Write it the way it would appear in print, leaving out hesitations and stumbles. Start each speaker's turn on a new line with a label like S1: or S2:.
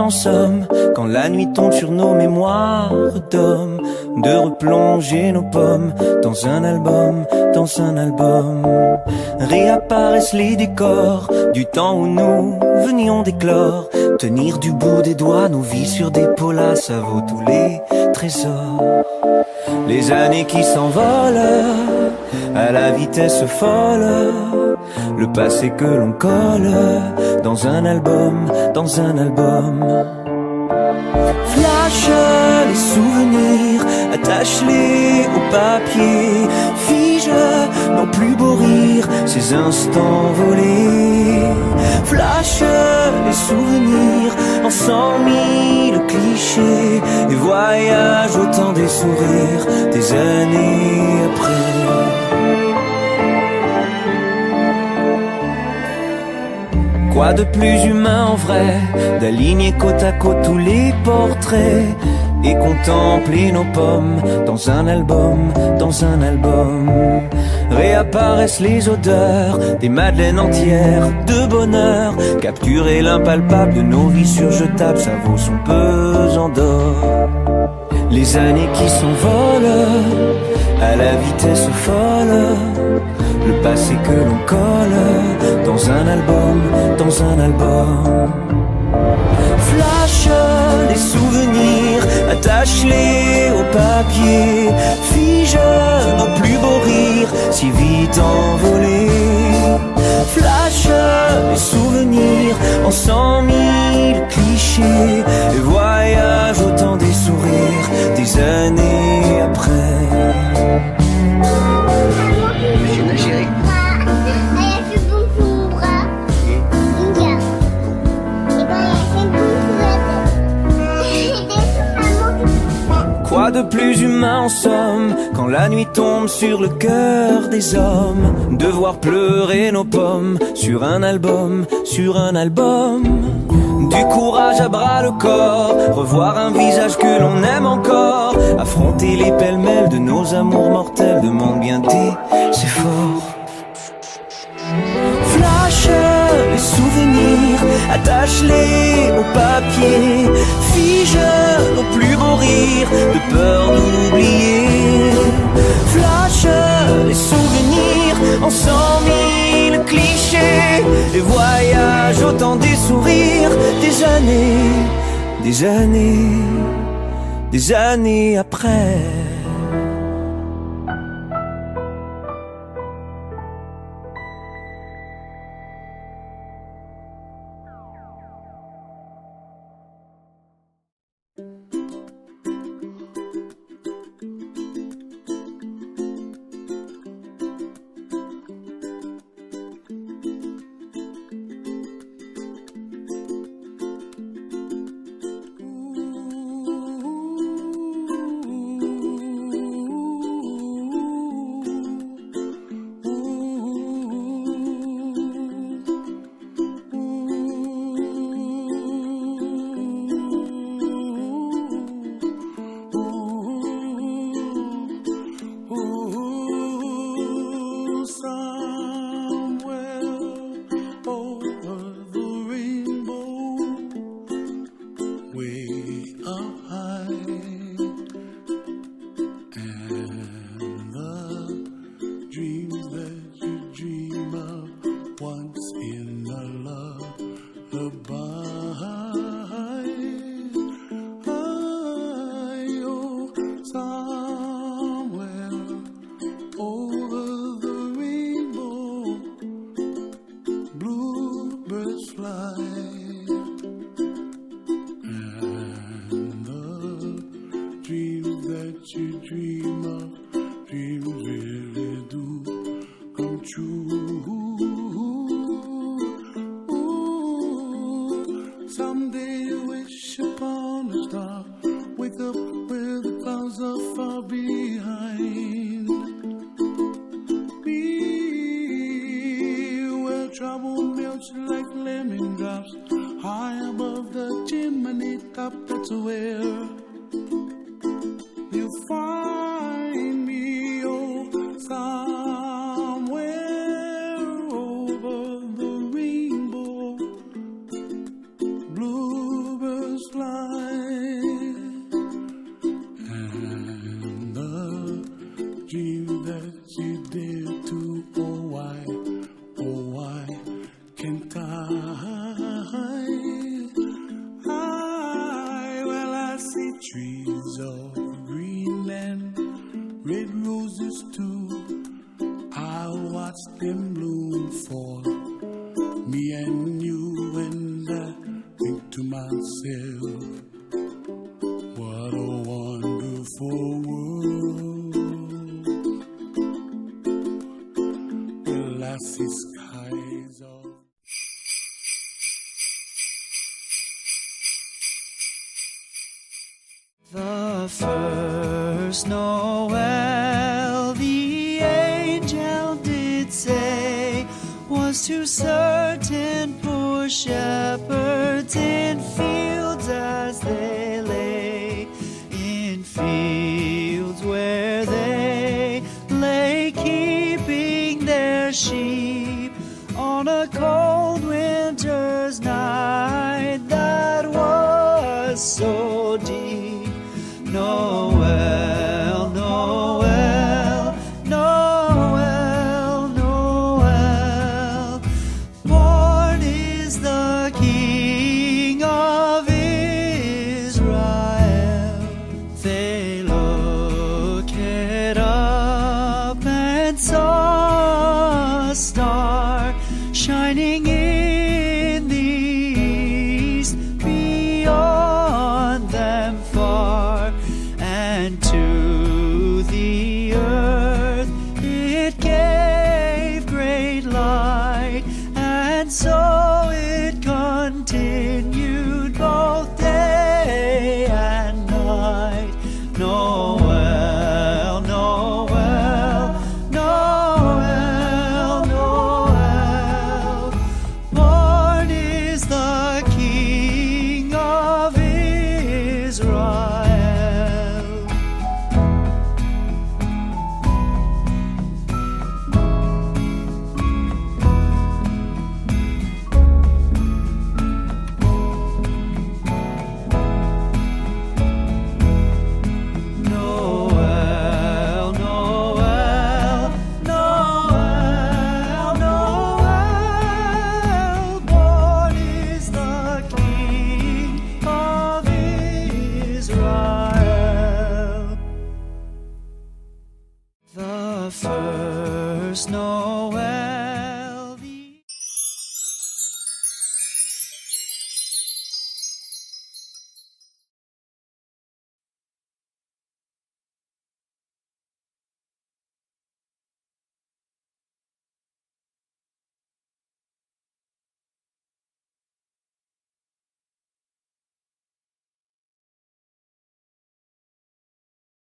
S1: en somme, quand la nuit tombe sur nos mémoires d'hommes, de replonger nos pommes dans un album, dans un album. Réapparaissent les décors du temps où nous venions d'éclore. Tenir du bout des doigts nos vies sur des polas, ça vaut tous les trésors. Les années qui s'envolent à la vitesse folle, le passé que l'on colle dans un album, dans un album. Flash les souvenirs, attache-les au papier, fige nos plus beaux rires, ces instants volés. Flash les souvenirs en 100 000 clichés et voyage au temps des sourires des années après. Quoi de plus humain en vrai, d'aligner côte à côte tous les portraits et contempler nos pommes dans un album, dans un album. Réapparaissent les odeurs des madeleines entières de bonheur. Capturer l'impalpable de nos vies surjetables, ça vaut son pesant d'or. Les années qui s'envolent à la vitesse folle, le passé que l'on colle dans un album, dans un album. Flash les souvenirs, attache-les au papier, fige nos plus beaux rires, si vite envolés. Flash les souvenirs en 100 000 clichés et voyage au temps des sourires des années après.
S2: Chérie.
S1: Quoi de plus humain en somme, quand la nuit tombe sur le cœur des hommes, de voir pleurer nos pommes sur un album, sur un album. Du courage à bras le corps, revoir un visage que l'on aime encore, affronter les pêle-mêle de nos amours mortels, demande bien des efforts. Flash les souvenirs, attache-les au papier, fige nos plus beaux rires, de peur d'oublier. Flash les souvenirs en 100 000 clichés et voyage au temps des sourires des années, des années, des années après.
S3: of Greenland, red roses too. I watched them bloom for me and you, and I think to myself, what a wonderful world. Well, I see skies of
S1: the first Noel, the angel did say, was to certain poor shepherds in fields as they lay, in fields where they lay keeping their sheep on a cold winter's night that was so deep. Noel, Noel, Noel, Noel, born is the King of Israel. They looked up and saw a star shining in the east, beyond them far, and to